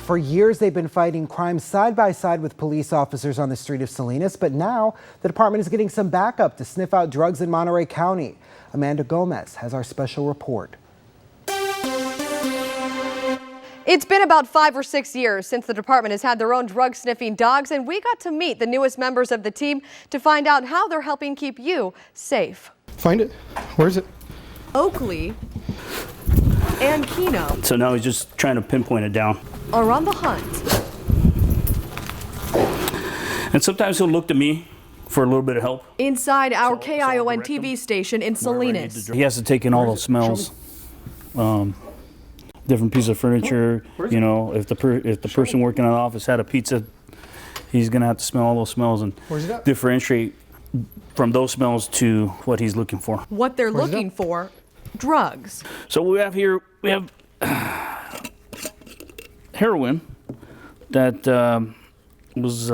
For years, they've been fighting crime side by side with police officers on the street of Salinas, but now the department is getting some backup to sniff out drugs in Monterey County. Amanda Gomez has our special report. It's been about 5 or 6 years since the department has had their own drug-sniffing dogs, and we got to meet the newest members of the team to find out how they're helping keep you safe. Find it. Where is it? Oakley and Keno So now he's just trying to pinpoint it down. are on the hunt. And sometimes he'll look to me for a little bit of help. Inside our KION TV station in Salinas. He has to take in all those smells. Different piece of furniture. You know, if the person working in the office had a pizza, he's gonna have to smell all those smells and differentiate from those smells to what he's looking for. What they're looking for, drugs. So we have heroin that was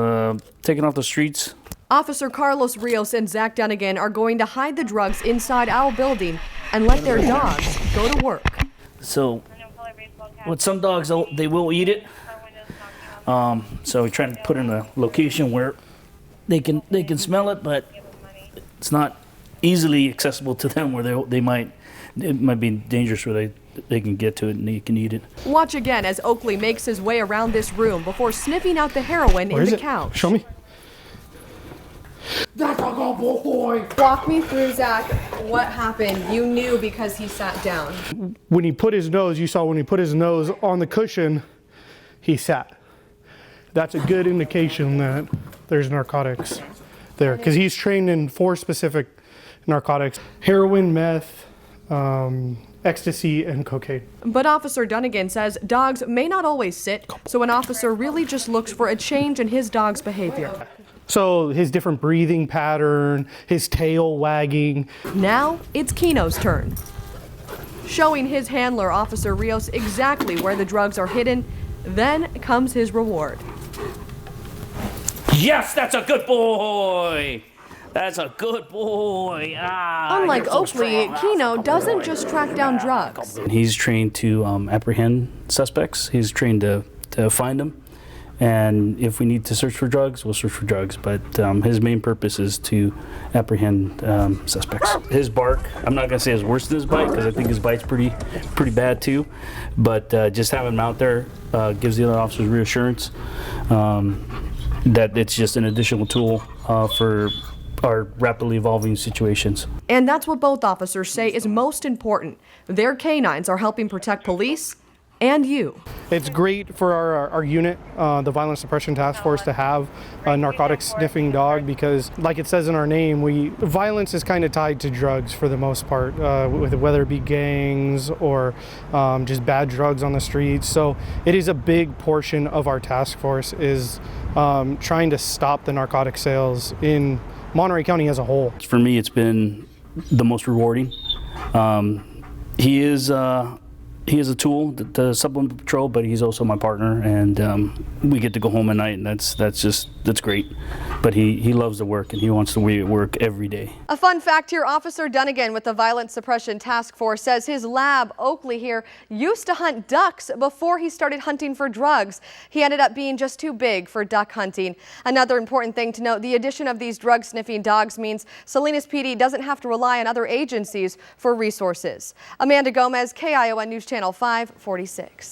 taken off the streets. Officer Carlos Rios and Zach Dunnigan are going to hide the drugs inside our building and let their dogs go to work. So with some dogs, they will eat it. So we try to put in a location where they can smell it, but it's not easily accessible to them where it might be dangerous where they can get to it and they can eat it. Watch again as Oakley makes his way around this room before sniffing out the heroin in the couch. Show me. That's a good boy. Walk me through, Zach, what happened. You knew because he sat down. When he put his nose, you saw when he put his nose on the cushion, he sat. That's a good indication that there's narcotics there, because he's trained in 4 specific narcotics: heroin, meth, ecstasy, and cocaine. But Officer Dunnigan says dogs may not always sit, so an officer really just looks for a change in his dog's behavior. So his different breathing pattern, his tail wagging. Now it's Keno's turn. Showing his handler, Officer Rios, exactly where the drugs are hidden, then comes his reward. Yes, that's a good boy. That's a good boy. Unlike Oakley, Keno doesn't just track down drugs. He's trained to apprehend suspects. He's trained to find them. And if we need to search for drugs, we'll search for drugs. But his main purpose is to apprehend suspects. His bark, I'm not gonna say is worse than his bite, because I think his bite's pretty bad too. But just having him out there gives the other officers reassurance that it's just an additional tool for our rapidly evolving situations. And that's what both officers say is most important. Their canines are helping protect police and you. It's great for our unit, the Violence Suppression Task Force, to have a narcotics sniffing dog, because like it says in our name, violence is kind of tied to drugs for the most part, whether it be gangs or just bad drugs on the streets. So it is a big portion of our task force is trying to stop the narcotic sales in Monterey County as a whole. For me, it's been the most rewarding. He is a tool to supplement patrol, but he's also my partner, and we get to go home at night, and that's great. But he loves the work, and he wants to be at work every day. A fun fact here, Officer Dunnigan with the Violence Suppression Task Force says his lab, Oakley here, used to hunt ducks before he started hunting for drugs. He ended up being just too big for duck hunting. Another important thing to note, the addition of these drug-sniffing dogs means Salinas PD doesn't have to rely on other agencies for resources. Amanda Gomez, KION News Channel 546.